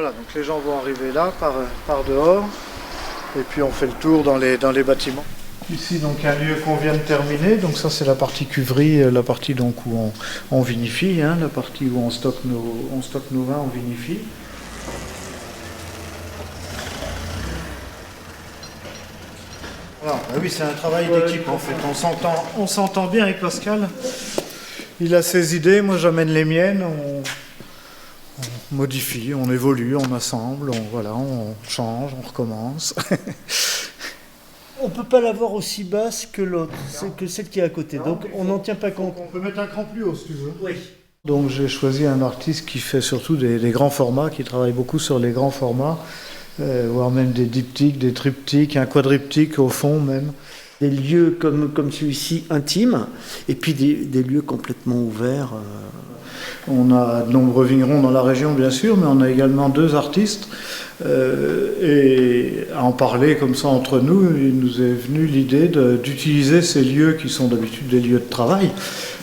Voilà, donc les gens vont arriver là par dehors et puis on fait le tour dans les bâtiments. Ici donc un lieu qu'on vient de terminer, donc ça c'est la partie cuverie, la partie donc où on vinifie, hein, la partie où on stocke nos vins, on vinifie. Voilà. Ah oui, c'est un travail d'équipe en fait, on s'entend bien avec Pascal, il a ses idées, moi j'amène les miennes, on modifie, on évolue, on assemble, on change, on recommence. On ne peut pas l'avoir aussi basse que l'autre, que celle qui est à côté, donc on n'en tient pas compte. On peut mettre un cran plus haut si tu veux. Oui. Donc j'ai choisi un artiste qui fait surtout des grands formats, qui travaille beaucoup sur les grands formats, voire même des diptyques, des triptyques, un quadriptyque au fond même. Des lieux comme celui-ci intimes, et puis des lieux complètement ouverts. On a de nombreux vignerons dans la région bien sûr, mais on a également 2 artistes. Et à en parler comme ça entre nous, il nous est venu l'idée d'utiliser ces lieux qui sont d'habitude des lieux de travail,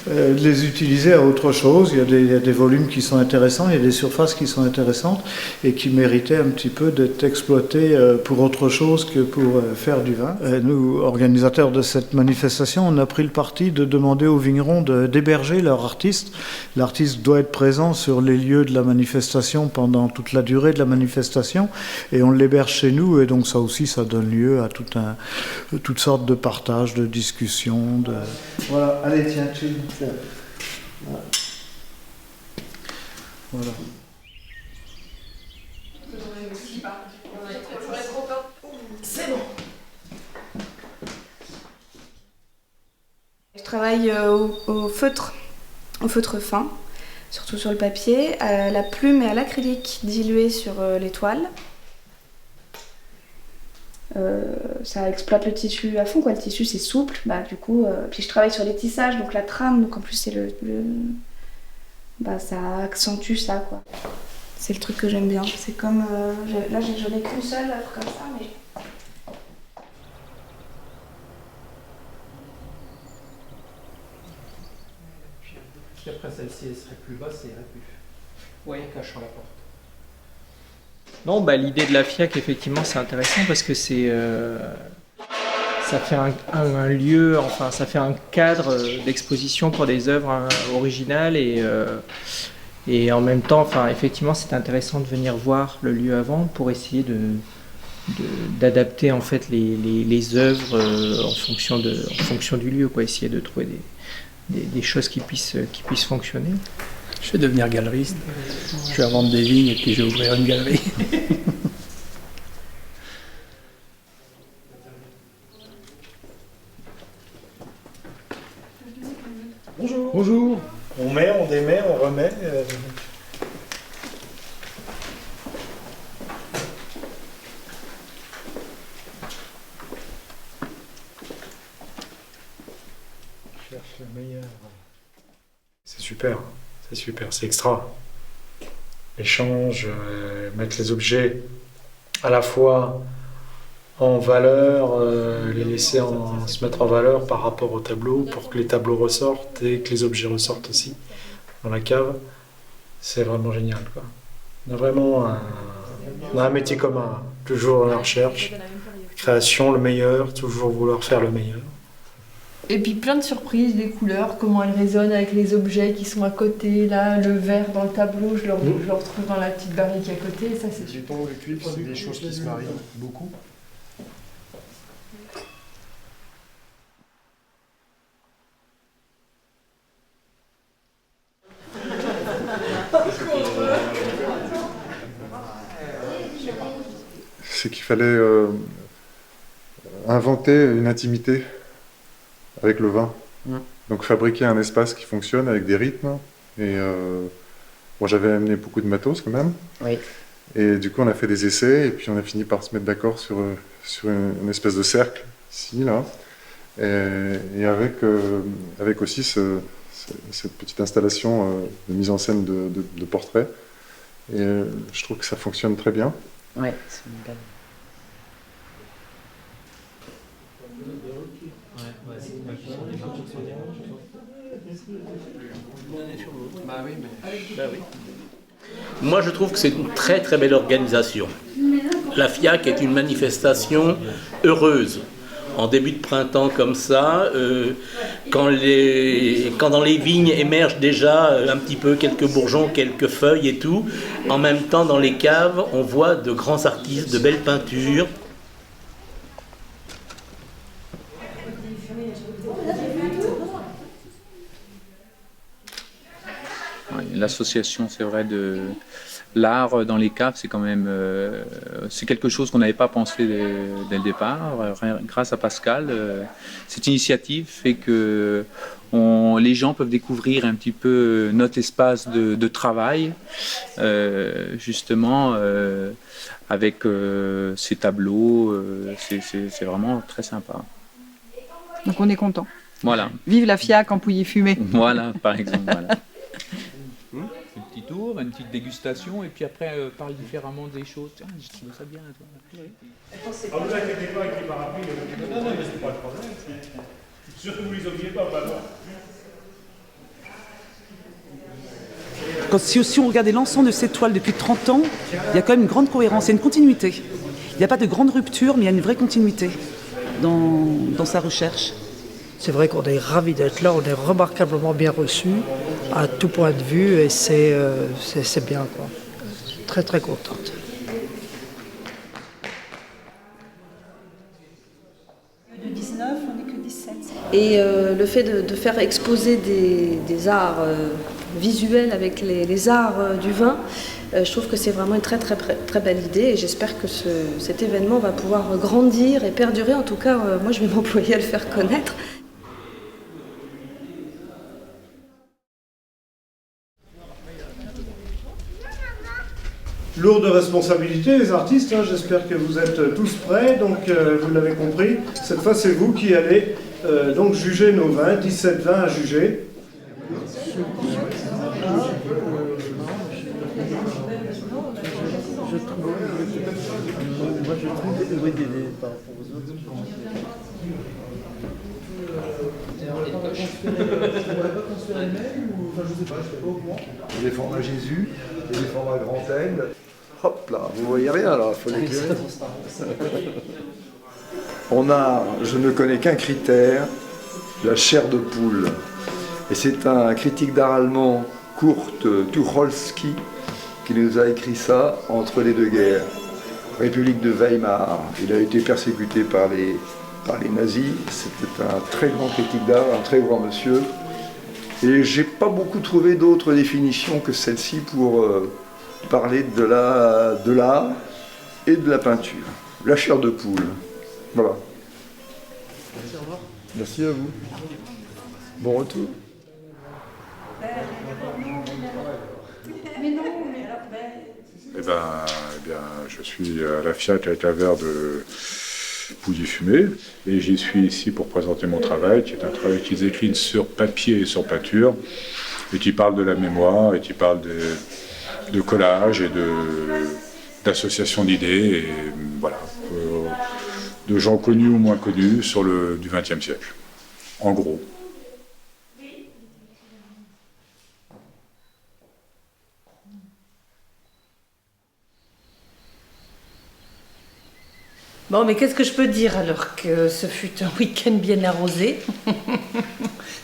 de les utiliser à autre chose. Il y a des volumes qui sont intéressants, il y a des surfaces qui sont intéressantes et qui méritaient un petit peu d'être exploitées pour autre chose que pour faire du vin. Nous, organisateurs de cette manifestation, on a pris le parti de demander aux vignerons d'héberger leur artiste. L'artiste doit être présent sur les lieux de la manifestation pendant toute la durée de la manifestation et on l'héberge chez nous et donc ça aussi ça donne lieu à toutes sortes de partages, de discussions. Voilà, allez tiens, tu... Voilà. C'est bon. Je travaille au feutre fin, surtout sur le papier, à la plume et à l'acrylique dilué sur les toiles. Ça exploite le tissu à fond, quoi. Le tissu c'est souple, du coup, puis je travaille sur les tissages, donc la trame, donc en plus c'est ça accentue ça, quoi. C'est le truc que j'aime bien. C'est comme là j'en ai qu'une seule comme ça, mais puis après celle-ci elle serait plus basse et elle irait plus. Oui, cachant la porte. Non, l'idée de la FIAC, effectivement, c'est intéressant parce que ça fait un lieu, enfin, ça fait un cadre d'exposition pour des œuvres originales et en même temps, enfin, effectivement, c'est intéressant de venir voir le lieu avant pour essayer d'adapter en fait les œuvres en fonction du lieu, quoi, essayer de trouver des choses qui puissent fonctionner. Je vais devenir galeriste, je vais vendre des vignes et puis je vais ouvrir une galerie. Bonjour. Bonjour. On met, on démet, on remet. Je cherche le meilleur. C'est super, c'est extra. L'échange, mettre les objets à la fois en valeur, les laisser se mettre en valeur par rapport au tableau pour que les tableaux ressortent et que les objets ressortent aussi dans la cave. C'est vraiment génial, quoi. On a vraiment un métier commun, toujours à la recherche, création, le meilleur, toujours vouloir faire le meilleur. Et puis plein de surprises, des couleurs, comment elles résonnent avec les objets qui sont à côté. Là, le vert dans le tableau, je le retrouve dans la petite barrique à côté. Ça, c'est Du ton, le cuivre, c'est des choses qui se marient beaucoup. C'est qu'il fallait inventer une intimité avec le vin. Donc fabriquer un espace qui fonctionne avec des rythmes. Et moi j'avais amené beaucoup de matos quand même. Oui. Et du coup on a fait des essais et puis on a fini par se mettre d'accord sur une espèce de cercle ici, là. Et avec aussi cette petite installation de mise en scène de portraits. Et je trouve que ça fonctionne très bien. Ouais, c'est une belle. Moi, je trouve que c'est une très très belle organisation. La FIAC est une manifestation heureuse. En début de printemps comme ça, quand dans les vignes émergent déjà un petit peu quelques bourgeons, quelques feuilles et tout, en même temps dans les caves, on voit de grands artistes, de belles peintures. L'association, c'est vrai, de l'art dans les caves, c'est quand même c'est quelque chose qu'on n'avait pas pensé dès le départ. Grâce à Pascal, cette initiative fait que les gens peuvent découvrir un petit peu notre espace de travail, justement, avec ces tableaux. C'est vraiment très sympa. Donc on est content. Voilà. Vive la FIAC en Pouilly-Fumé. Voilà, par exemple. Voilà. Un petit tour, une petite dégustation, et puis après parle différemment des choses. Tiens, je trouve ça bien. Oui. Ah, vous inquiétez pas qu'il m'a rappelé. Non, mais c'est pas le problème. Surtout vous les oubliez pas, Si on regardait l'ensemble de ces toiles depuis 30 ans, il y a quand même une grande cohérence et une continuité. Il n'y a pas de grande rupture, mais il y a une vraie continuité dans sa recherche. C'est vrai qu'on est ravis d'être là, on est remarquablement bien reçus à tout point de vue et c'est bien, quoi. Très très contente. De 19, on n'est que 17. Et le fait de faire exposer des arts visuels avec les arts du vin, je trouve que c'est vraiment une très très très belle idée et j'espère que cet événement va pouvoir grandir et perdurer. En tout cas, moi je vais m'employer à le faire connaître. Lourde responsabilité, les artistes, hein, j'espère que vous êtes tous prêts, donc vous l'avez compris, cette fois c'est vous qui allez donc juger nos vins, 17 vins à juger. Des formats Jésus, des formats grand L. Hop là, vous voyez rien là, il faut l'éclairer. On a, je ne connais qu'un critère, la chair de poule. Et c'est un critique d'art allemand, Kurt Tucholsky, qui nous a écrit ça entre les deux guerres. République de Weimar, il a été persécuté par les nazis, c'était un très grand critique d'art, un très grand monsieur. Et j'ai pas beaucoup trouvé d'autres définitions que celle-ci pour parler de l'art et de la peinture. La chair de poule. Voilà. Merci, au revoir. Merci à vous. Bon retour. Eh bien, je suis à la FIAC avec la verre de Pouilly-Fumé et j'y suis ici pour présenter mon travail, qui est un travail qui décline sur papier et sur peinture et qui parle de la mémoire et qui parle de collage et d'association d'idées et voilà, de gens connus ou moins connus du XXe siècle, en gros. Bon, mais qu'est-ce que je peux dire alors que ce fut un week-end bien arrosé,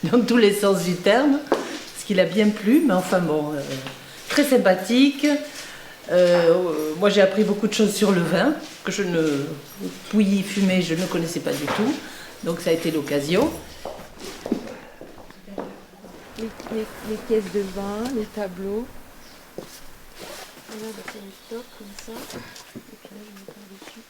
dans tous les sens du terme, parce qu'il a bien plu, mais enfin bon, très sympathique. Moi j'ai appris beaucoup de choses sur le vin, que Pouilly-Fumé, je ne connaissais pas du tout, donc ça a été l'occasion. Les caisses de vin, les tableaux. Voilà, c'est une stock comme ça. Et puis là, je vais mettre dessus.